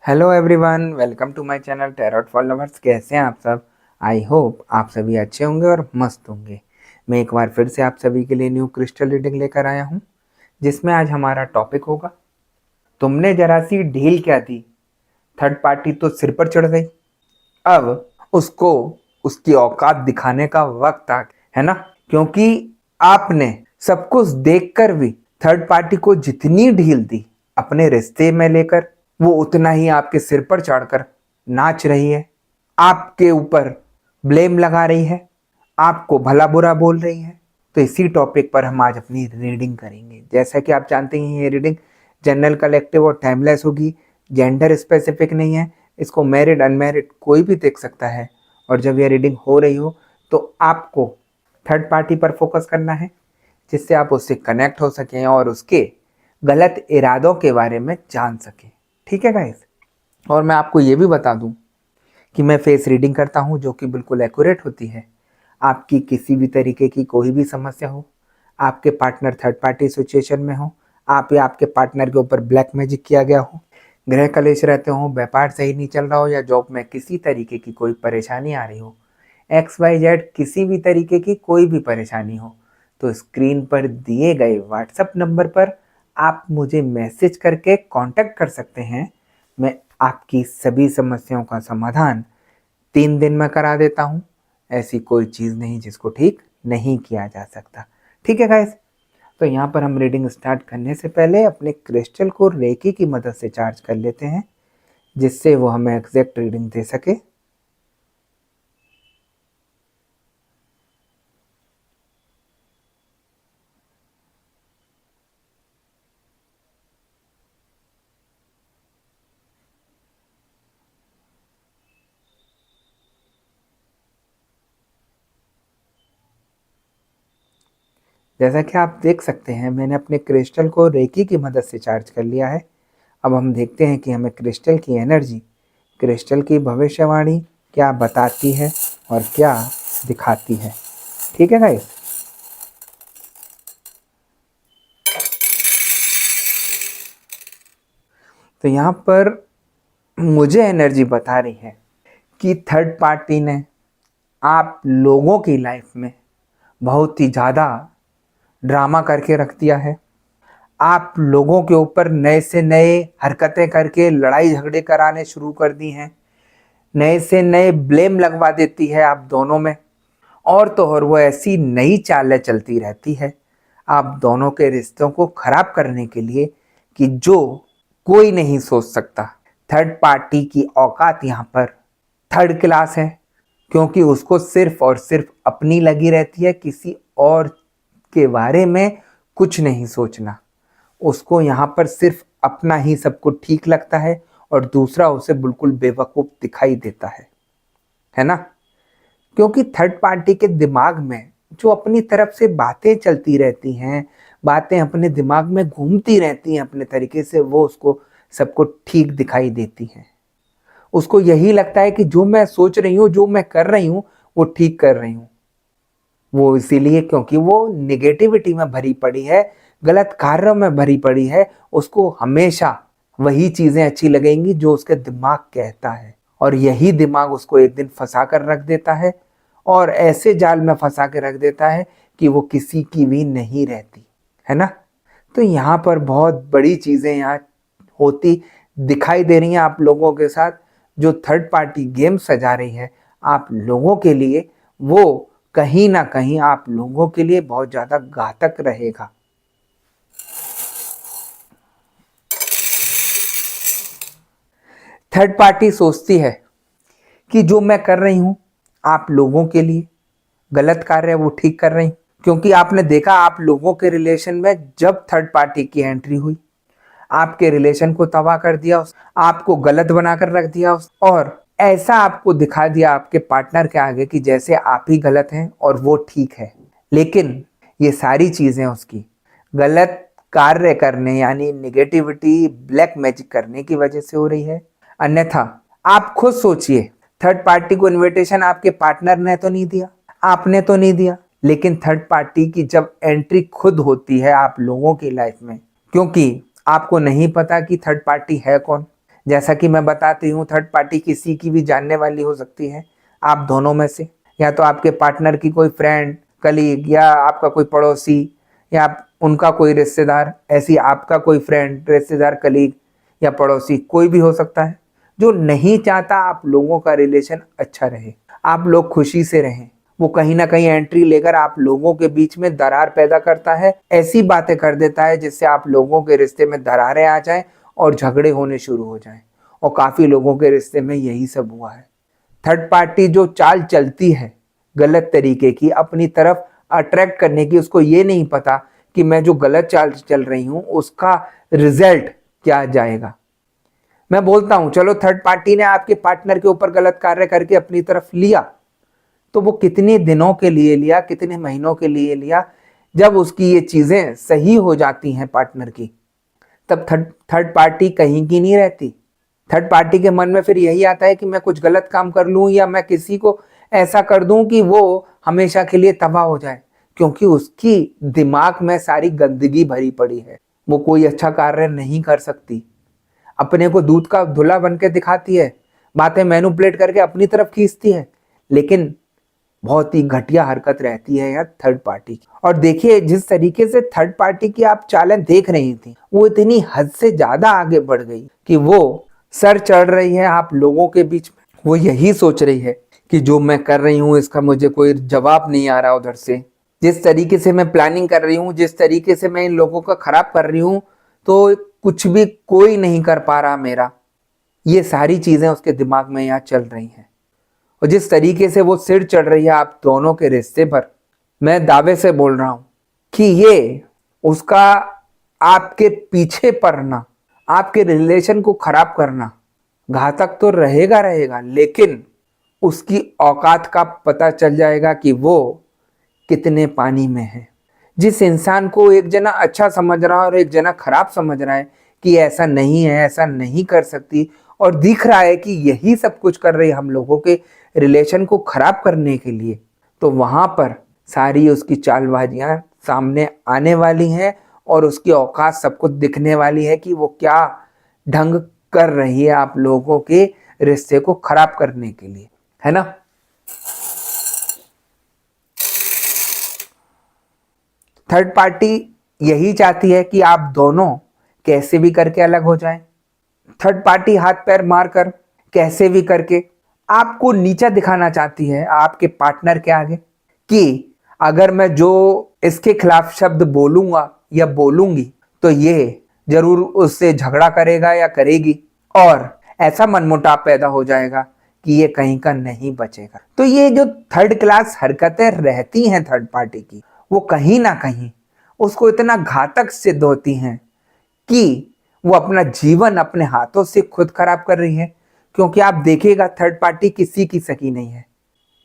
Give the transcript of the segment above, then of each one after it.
Hello everyone, welcome to my channel tarot for lovers. कैसे हैं आप सब? आई होप आप सभी अच्छे होंगे और मस्त होंगे। मैं एक बार फिर से आप सभी के लिए न्यू क्रिस्टल रीडिंग लेकर आया हूं, जिसमें आज हमारा टॉपिक होगा, तुमने जरा सी ढील क्या दी, थर्ड पार्टी तो सिर पर चढ़ गई। अब उसको उसकी औकात दिखाने का वक्त आ गया है ना, क्योंकि आपने सब कुछ देखकर भी थर्ड पार्टी को जितनी ढील दी अपने रिश्ते में लेकर, वो उतना ही आपके सिर पर चढ़कर नाच रही है, आपके ऊपर ब्लेम लगा रही है, आपको भला बुरा बोल रही है। तो इसी टॉपिक पर हम आज अपनी रीडिंग करेंगे। जैसा कि आप जानते हैं, ये रीडिंग जनरल, कलेक्टिव और टाइमलेस होगी, जेंडर स्पेसिफिक नहीं है। इसको मैरिड अनमैरिड कोई भी देख सकता है। और जब ये रीडिंग हो रही हो तो आपको थर्ड पार्टी पर फोकस करना है, जिससे आप उससे कनेक्ट हो सकें और उसके गलत इरादों के बारे में जान सकें। ठीक है गाइस? और मैं आपको ये भी बता दूं कि मैं फेस रीडिंग करता हूं, जो कि बिल्कुल एक्यूरेट होती है। आपकी किसी भी तरीके की कोई भी समस्या हो, आपके पार्टनर थर्ड पार्टी सिचुएशन में हो, आप या आपके पार्टनर के ऊपर ब्लैक मैजिक किया गया हो, गृह कलेश रहते हो, व्यापार सही नहीं चल रहा हो, या जॉब में किसी तरीके की कोई परेशानी आ रही हो, XYZ किसी भी तरीके की कोई भी परेशानी हो, तो स्क्रीन पर दिए गए व्हाट्सएप नंबर पर आप मुझे मैसेज करके कांटेक्ट कर सकते हैं। मैं आपकी सभी समस्याओं का समाधान 3 दिन में करा देता हूँ। ऐसी कोई चीज़ नहीं जिसको ठीक नहीं किया जा सकता। ठीक है गाइस? तो यहाँ पर हम रीडिंग स्टार्ट करने से पहले अपने क्रिस्टल को रेकी की मदद से चार्ज कर लेते हैं, जिससे वो हमें एग्जैक्ट रीडिंग दे सके। जैसा कि आप देख सकते हैं, मैंने अपने क्रिस्टल को रेकी की मदद से चार्ज कर लिया है। अब हम देखते हैं कि हमें क्रिस्टल की एनर्जी, क्रिस्टल की भविष्यवाणी क्या बताती है और क्या दिखाती है। ठीक है गाइस? तो यहाँ पर मुझे एनर्जी बता रही है कि थर्ड पार्टी ने आप लोगों की लाइफ में बहुत ही ज़्यादा ड्रामा करके रख दिया है। आप लोगों के ऊपर नए से नए हरकतें करके लड़ाई झगड़े कराने शुरू कर दी हैं। नए से नए ब्लेम लगवा देती है आप दोनों में। और तो और वो ऐसी नई चालें चलती रहती है आप दोनों के रिश्तों को खराब करने के लिए कि जो कोई नहीं सोच सकता। थर्ड पार्टी की औकात यहाँ पर थर्ड क्लास है, क्योंकि उसको सिर्फ और सिर्फ अपनी लगी रहती है, किसी और के बारे में कुछ नहीं सोचना। उसको यहाँ पर सिर्फ अपना ही सब कुछ ठीक लगता है और दूसरा उसे बिल्कुल बेवकूफ़ दिखाई देता है ना? क्योंकि थर्ड पार्टी के दिमाग में जो अपनी तरफ से बातें चलती रहती हैं, बातें अपने दिमाग में घूमती रहती हैं अपने तरीके से, वो उसको सबको ठीक दिखाई देती हैं। उसको यही लगता है कि जो मैं सोच रही हूँ, जो मैं कर रही हूँ, वो ठीक कर रही हूँ। वो इसीलिए क्योंकि वो निगेटिविटी में भरी पड़ी है, गलत कार्यों में भरी पड़ी है। उसको हमेशा वही चीज़ें अच्छी लगेंगी जो उसके दिमाग कहता है, और यही दिमाग उसको एक दिन फंसा कर रख देता है, और ऐसे जाल में फंसा के रख देता है कि वो किसी की भी नहीं रहती, है ना? तो यहाँ पर बहुत बड़ी चीज़ें यहाँ होती दिखाई दे रही हैं आप लोगों के साथ। जो थर्ड पार्टी गेम सजा रही है आप लोगों के लिए, वो कहीं ना कहीं आप लोगों के लिए बहुत ज़्यादा घातक रहेगा। थर्ड पार्टी सोचती है कि जो मैं कर रही हूँ आप लोगों के लिए, गलत कार्य है वो ठीक कर रही हूँ। क्योंकि आपने देखा आप लोगों के रिलेशन में जब थर्ड पार्टी की एंट्री हुई, आपके रिलेशन को तबाह कर दिया, आपको गलत बनाकर रख दिया, और ऐसा आपको दिखा दिया आपके पार्टनर के आगे कि जैसे आप ही गलत हैं और वो ठीक है। लेकिन ये सारी चीज़ें उसकी गलत कार्य करने, यानी निगेटिविटी, ब्लैक मैजिक करने की वजह से हो रही है। अन्यथा आप खुद सोचिए, थर्ड पार्टी को इनविटेशन आपके पार्टनर ने तो नहीं दिया, आपने तो नहीं दिया, लेकिन थर्ड पार्टी की जब एंट्री खुद होती है आप लोगों की लाइफ में, क्योंकि आपको नहीं पता कि थर्ड पार्टी है कौन, जैसा कि मैं बताती हूँ, थर्ड पार्टी किसी की भी जानने वाली हो सकती है, आप दोनों में से, या तो आपके पार्टनर की कोई फ्रेंड, कलीग, या आपका कोई पड़ोसी, या उनका कोई रिश्तेदार, ऐसी आपका कोई फ्रेंड, रिश्तेदार, कलीग या पड़ोसी, कोई भी हो सकता है जो नहीं चाहता आप लोगों का रिलेशन अच्छा रहे, आप लोग खुशी से रहें। वो कहीं ना कहीं एंट्री लेकर आप लोगों के बीच में दरार पैदा करता है, ऐसी बातें कर देता है जिससे आप लोगों के रिश्ते में दरारें आ जाएं और झगड़े होने शुरू हो जाएं। और काफी लोगों के रिश्ते में यही सब हुआ है। थर्ड पार्टी जो चाल चलती है गलत तरीके की अपनी तरफ अट्रैक्ट करने की, उसको ये नहीं पता कि मैं जो गलत चाल चल रही हूं उसका रिजल्ट क्या जाएगा। मैं बोलता हूं चलो थर्ड पार्टी ने आपके पार्टनर के ऊपर गलत कार्य करके अपनी तरफ लिया, तो वो कितने दिनों के लिए लिया, कितने महीनों के लिए लिया, जब उसकी ये चीजें सही हो जाती हैं पार्टनर की, तब थर्ड पार्टी कहीं की नहीं रहती। थर्ड पार्टी के मन में फिर यही आता है कि मैं कुछ गलत काम कर लूं या मैं किसी को ऐसा कर दूं कि वो हमेशा के लिए तबाह हो जाए, क्योंकि उसकी दिमाग में सारी गंदगी भरी पड़ी है। वो कोई अच्छा कार्य नहीं कर सकती, अपने को दूध का धुला बन के दिखाती है, बातें मैनिपुलेट करके अपनी तरफ खींचती है, लेकिन बहुत ही घटिया हरकत रहती है यार थर्ड पार्टी की। और देखिए जिस तरीके से थर्ड पार्टी की आप चालें देख रही थी, वो इतनी हद से ज्यादा आगे बढ़ गई कि वो सर चढ़ रही है आप लोगों के बीच में। वो यही सोच रही है कि जो मैं कर रही हूँ इसका मुझे कोई जवाब नहीं आ रहा उधर से, जिस तरीके से मैं प्लानिंग कर रही हूँ, जिस तरीके से मैं इन लोगों का खराब कर रही हूँ, तो कुछ भी कोई नहीं कर पा रहा मेरा। ये सारी चीजें उसके दिमाग में यहाँ चल रही हैं। और जिस तरीके से वो सिर चढ़ रही है आप दोनों के रिश्ते पर, मैं दावे से बोल रहा हूं कि ये उसका आपके पीछे पड़ना, आपके रिलेशन को खराब करना घातक तो रहेगा रहेगा, लेकिन उसकी औकात का पता चल जाएगा कि वो कितने पानी में है। जिस इंसान को एक जना अच्छा समझ रहा है और एक जना खराब समझ रहा है कि ऐसा नहीं है, ऐसा नहीं कर सकती, और दिख रहा है कि यही सब कुछ कर रही है हम लोगों के रिलेशन को खराब करने के लिए, तो वहां पर सारी उसकी चालबाजियां सामने आने वाली हैं और उसकी औकात सबको दिखने वाली है कि वो क्या ढंग कर रही है आप लोगों के रिश्ते को खराब करने के लिए, है ना। थर्ड पार्टी यही चाहती है कि आप दोनों कैसे भी करके अलग हो जाएं। थर्ड पार्टी हाथ पैर मारकर कैसे भी करके आपको नीचा दिखाना चाहती है आपके पार्टनर के आगे, कि अगर मैं जो इसके खिलाफ शब्द बोलूंगा या बोलूंगी तो ये जरूर उससे झगड़ा करेगा या करेगी, और ऐसा मनमुटाव पैदा हो जाएगा कि ये कहीं का नहीं बचेगा। तो ये जो थर्ड क्लास हरकतें रहती हैं थर्ड पार्टी की, वो कहीं ना कहीं उसको इतना घातक सिद्ध होती हैं कि वो अपना जीवन अपने हाथों से खुद खराब कर रही है। क्योंकि आप देखिएगा थर्ड पार्टी किसी की सगी नहीं है,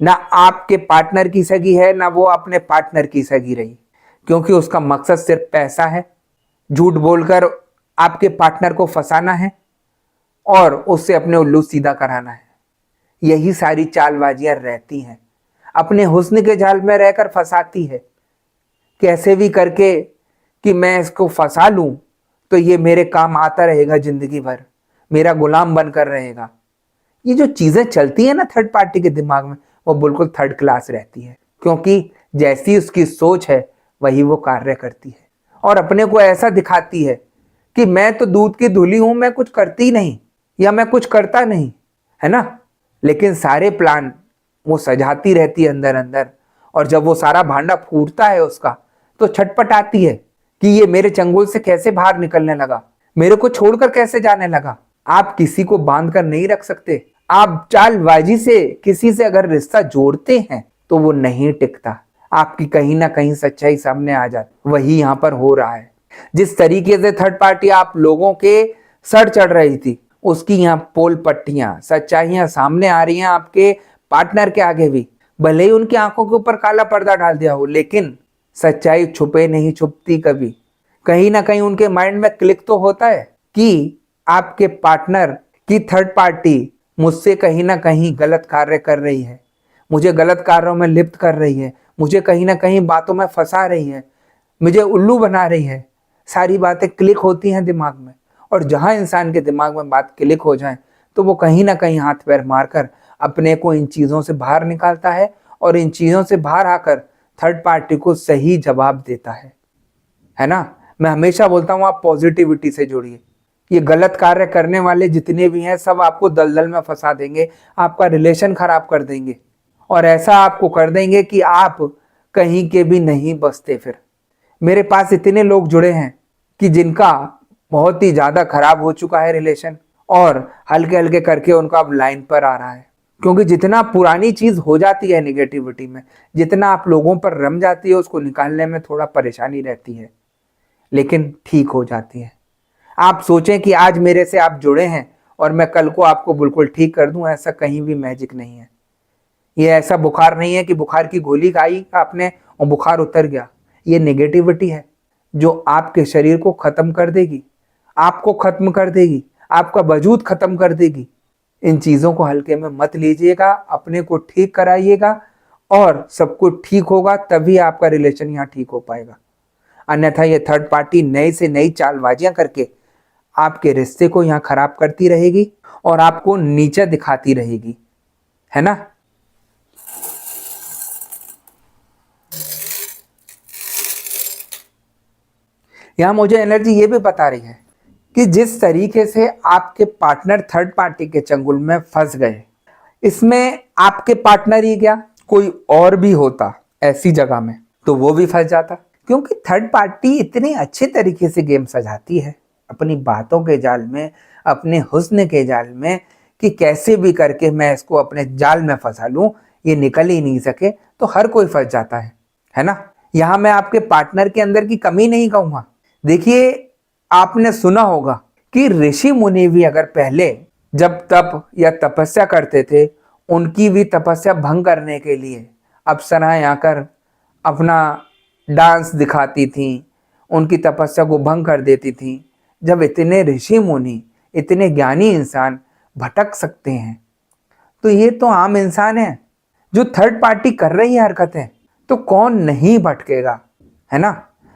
ना आपके पार्टनर की सगी है, ना वो अपने पार्टनर की सगी रही, क्योंकि उसका मकसद सिर्फ पैसा है, झूठ बोलकर आपके पार्टनर को फंसाना है और उससे अपने उल्लू सीधा कराना है। यही सारी चालबाजियां रहती हैं, अपने हुस्न के जाल में रहकर फंसाती है कैसे भी करके कि मैं इसको फंसा लूं तो ये मेरे काम आता रहेगा, जिंदगी भर मेरा गुलाम बनकर रहेगा। ये जो चीजें चलती है ना थर्ड पार्टी के दिमाग में, वो बिल्कुल थर्ड क्लास रहती है, क्योंकि जैसी उसकी सोच है वही वो कार्य करती है, और अपने को ऐसा दिखाती है कि मैं तो दूध की धुली हूं, मैं कुछ करती नहीं या मैं कुछ करता नहीं, है ना। लेकिन सारे प्लान वो सजाती रहती है अंदर अंदर, और जब वो सारा भांडा फूटता है उसका, तो छटपट आती है कि ये मेरे चंगुल से कैसे बाहर निकलने लगा, मेरे को छोड़कर कैसे जाने लगा। आप किसी को बांध कर नहीं रख सकते, आप चालबाजी से किसी से अगर रिश्ता जोड़ते हैं तो वो नहीं टिकता, आपकी कहीं ना कहीं सच्चाई सामने आ जाती। वही यहाँ पर हो रहा है। जिस तरीके से थर्ड पार्टी आप लोगों के सर चढ़ रही थी, उसकी यहाँ पोल पट्टियां, सच्चाइयां सामने आ रही हैं आपके पार्टनर के आगे भी। भले ही उनकी आंखों के ऊपर काला पर्दा डाल दिया हो, लेकिन सच्चाई छुपे नहीं छुपती कभी। कहीं ना कहीं उनके माइंड में क्लिक तो होता है कि आपके पार्टनर की थर्ड पार्टी मुझसे कहीं ना कहीं गलत कार्य कर रही है, मुझे गलत कार्यों में लिप्त कर रही है, मुझे कहीं ना कहीं बातों में फंसा रही है, मुझे उल्लू बना रही है। सारी बातें क्लिक होती हैं दिमाग में, और जहां इंसान के दिमाग में बात क्लिक हो जाए तो वो कहीं ना कहीं हाथ पैर मारकर अपने को इन चीज़ों से बाहर निकालता है और इन चीज़ों से बाहर आकर थर्ड पार्टी को सही जवाब देता है ना। मैं हमेशा बोलता हूँ आप पॉजिटिविटी से जुड़िए। ये गलत कार्य करने वाले जितने भी हैं सब आपको दलदल में फंसा देंगे, आपका रिलेशन खराब कर देंगे और ऐसा आपको कर देंगे कि आप कहीं के भी नहीं बचते। फिर मेरे पास इतने लोग जुड़े हैं कि जिनका बहुत ही ज़्यादा खराब हो चुका है रिलेशन और हल्के हल्के करके उनका अब लाइन पर आ रहा है। क्योंकि जितना पुरानी चीज़ हो जाती है निगेटिविटी में, जितना आप लोगों पर रम जाती है, उसको निकालने में थोड़ा परेशानी रहती है, लेकिन ठीक हो जाती है। आप सोचें कि आज मेरे से आप जुड़े हैं और मैं कल को आपको बिल्कुल ठीक कर दूं, ऐसा कहीं भी मैजिक नहीं है। ये ऐसा बुखार नहीं है कि बुखार की गोली खाई आपने और बुखार उतर गया। ये नेगेटिविटी है जो आपके शरीर को खत्म कर देगी, आपको खत्म कर देगी, आपका वजूद खत्म कर देगी। इन चीज़ों को हल्के में मत लीजिएगा, अपने को ठीक कराइएगा और सब कुछ ठीक होगा, तभी आपका रिलेशन यहाँ ठीक हो पाएगा। अन्यथा ये थर्ड पार्टी नई से नई चालबाजियां करके आपके रिश्ते को यहाँ खराब करती रहेगी और आपको नीचे दिखाती रहेगी, है ना। यहाँ मुझे एनर्जी ये भी बता रही है कि जिस तरीके से आपके पार्टनर थर्ड पार्टी के चंगुल में फंस गए, इसमें आपके पार्टनर ही क्या कोई और भी होता ऐसी जगह में तो वो भी फंस जाता। क्योंकि थर्ड पार्टी इतने अच्छे तरीके से गेम सजाती है अपनी बातों के जाल में, अपने हुस्न के जाल में, कि कैसे भी करके मैं इसको अपने जाल में फंसा लूं, ये निकल ही नहीं सके, तो हर कोई फंस जाता है ना। यहाँ मैं आपके पार्टनर के अंदर की कमी नहीं कहूँगा। देखिए, आपने सुना होगा कि ऋषि मुनि भी अगर पहले जब तप या तपस्या करते थे, उनकी भी तपस्या भंग करने के लिए अप्सराएं आकर अपना डांस दिखाती थीं, उनकी तपस्या को भंग कर देती थीं। जब इतने ऋषि मुनि, इतने ज्ञानी इंसान भटक सकते हैं, तो ये तो आम इंसान है जो थर्ड पार्टी कर रही है हरकतें, तो कौन नहीं भटकेगा, है ना।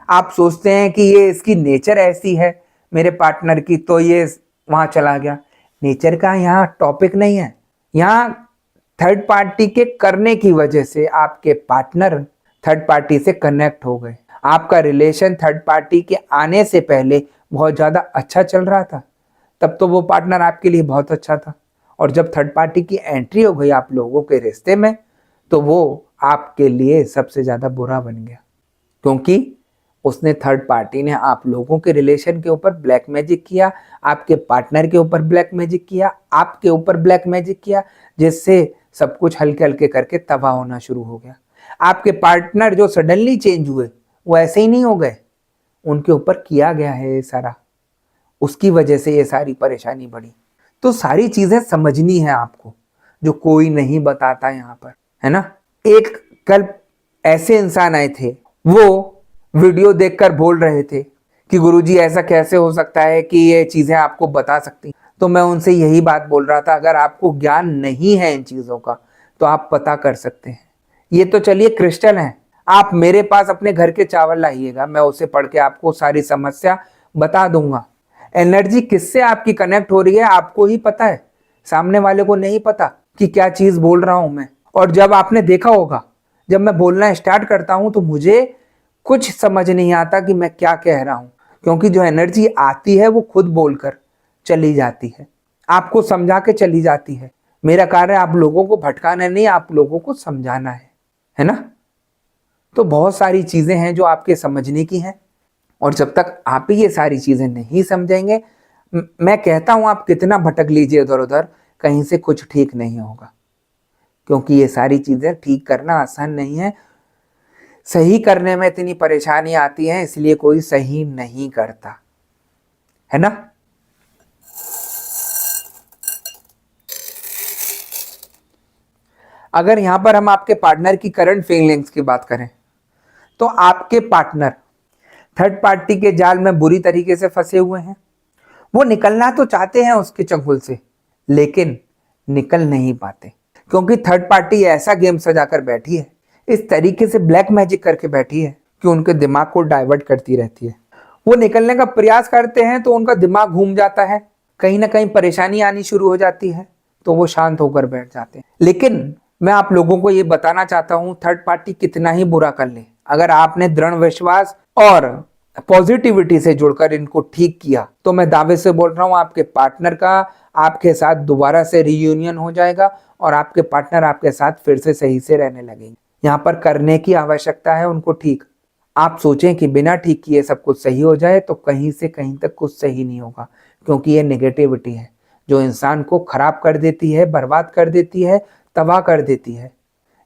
आप सोचते हैं कि ये इसकी नेचर ऐसी है मेरे पार्टनर की, तो ये वहां चला गया। नेचर का यहाँ टॉपिक नहीं है। यहाँ थर्ड पार्टी के करने की वजह से आपके पार्टनर थर्ड पार्टी से कनेक्ट हो गए। आपका रिलेशन थर्ड पार्टी के आने से पहले बहुत ज़्यादा अच्छा चल रहा था, तब तो वो पार्टनर आपके लिए बहुत अच्छा था, और जब थर्ड पार्टी की एंट्री हो गई आप लोगों के रिश्ते में, तो वो आपके लिए सबसे ज़्यादा बुरा बन गया। क्योंकि उसने, थर्ड पार्टी ने आप लोगों के रिलेशन के ऊपर ब्लैक मैजिक किया, आपके पार्टनर के ऊपर ब्लैक मैजिक किया, आपके ऊपर ब्लैक मैजिक किया, जिससे सब कुछ हल्के हल्के करके तबाह होना शुरू हो गया। आपके पार्टनर जो सडनली चेंज हुए वो ऐसे ही नहीं हो गए, उनके ऊपर किया गया है ये सारा, उसकी वजह से ये सारी परेशानी बढ़ी। तो सारी चीजें समझनी है आपको, जो कोई नहीं बताता यहाँ पर, है ना। एक कल ऐसे इंसान आए थे, वो वीडियो देखकर बोल रहे थे कि गुरुजी ऐसा कैसे हो सकता है कि ये चीजें आपको बता सकती। तो मैं उनसे यही बात बोल रहा था, अगर आपको ज्ञान नहीं है इन चीजों का तो आप पता कर सकते हैं। ये तो चलिए क्रिस्टल हैं, आप मेरे पास अपने घर के चावल लाइएगा, मैं उसे पढ़ के आपको सारी समस्या बता दूंगा। एनर्जी किससे आपकी कनेक्ट हो रही है आपको ही पता है, सामने वाले को नहीं पता कि क्या चीज बोल रहा हूं मैं। और जब आपने देखा होगा, जब मैं बोलना स्टार्ट करता हूं तो मुझे कुछ समझ नहीं आता कि मैं क्या कह रहा हूं, क्योंकि जो एनर्जी आती है वो खुद बोलकर चली जाती है, आपको समझा के चली जाती है। मेरा कार्य आप लोगों को भटकाना नहीं, आप लोगों को समझाना है ना। तो बहुत सारी चीजें हैं जो आपके समझने की हैं, और जब तक आप ही ये सारी चीजें नहीं समझेंगे, मैं कहता हूं आप कितना भटक लीजिए इधर उधर, कहीं से कुछ ठीक नहीं होगा। क्योंकि ये सारी चीजें ठीक करना आसान नहीं है, सही करने में इतनी परेशानी आती है, इसलिए कोई सही नहीं करता, है ना। अगर यहां पर हम आपके पार्टनर की करंट फीलिंग्स की बात करें, तो आपके पार्टनर थर्ड पार्टी के जाल में बुरी तरीके से फंसे हुए हैं। वो निकलना तो चाहते हैं उसके चंगुल से, लेकिन निकल नहीं पाते, क्योंकि थर्ड पार्टी ऐसा गेम सजाकर बैठी है, इस तरीके से ब्लैक मैजिक करके बैठी है कि उनके दिमाग को डाइवर्ट करती रहती है। वो निकलने का प्रयास करते हैं तो उनका दिमाग घूम जाता है, कहीं ना कहीं परेशानी आनी शुरू हो जाती है, तो वो शांत होकर बैठ जाते हैं। लेकिन मैं आप लोगों को ये बताना चाहता हूं, थर्ड पार्टी कितना ही बुरा कर ले, अगर आपने दृढ़ विश्वास और पॉजिटिविटी से जुड़कर इनको ठीक किया तो मैं दावे से बोल रहा हूं आपके पार्टनर का आपके साथ दोबारा से रियूनियन हो जाएगा और आपके पार्टनर आपके साथ फिर से सही से रहने लगेंगे। यहाँ पर करने की आवश्यकता है उनको ठीक। आप सोचें कि बिना ठीक किए सब कुछ सही हो जाए तो कहीं से कहीं तक कुछ सही नहीं होगा, क्योंकि ये नेगेटिविटी है जो इंसान को खराब कर देती है, बर्बाद कर देती है, तबाह कर देती है।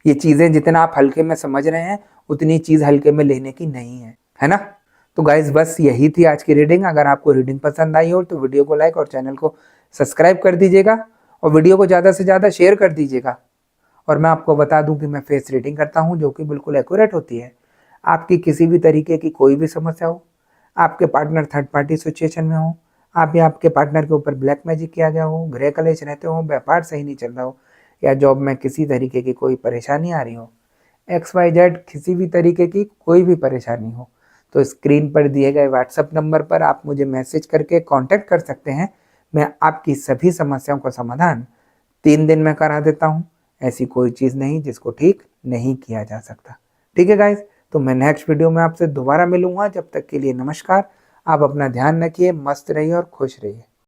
ये चीजें जितना आप हल्के में समझ रहे हैं उतनी चीज हल्के में लेने की नहीं है ना। तो गाइज बस यही थी आज की रीडिंग। अगर आपको रीडिंग पसंद आई हो तो वीडियो को लाइक और चैनल को सब्सक्राइब कर दीजिएगा और वीडियो को ज़्यादा से ज़्यादा शेयर कर दीजिएगा। और मैं आपको बता दूं कि मैं फेस रीडिंग करता हूं जो कि बिल्कुल एक्यूरेट होती है। आपकी किसी भी तरीके की कोई भी समस्या हो, आपके पार्टनर थर्ड पार्टी सिचुएशन में हो, आप या आपके पार्टनर के ऊपर ब्लैक मैजिक किया गया हो, गृह कलेश रहते हो, व्यापार सही नहीं चल रहा हो, या जॉब में किसी तरीके की कोई परेशानी आ रही हो, XYZ किसी भी तरीके की कोई भी परेशानी हो, तो स्क्रीन पर दिए गए व्हाट्सएप नंबर पर आप मुझे मैसेज करके कांटेक्ट कर सकते हैं। मैं आपकी सभी समस्याओं का समाधान 3 दिन में करा देता हूं। ऐसी कोई चीज़ नहीं जिसको ठीक नहीं किया जा सकता। ठीक है गाइज, तो मैं नेक्स्ट वीडियो में आपसे दोबारा मिलूंगा। जब तक के लिए नमस्कार। आप अपना ध्यान रखिए, मस्त रहिए और खुश रहिए।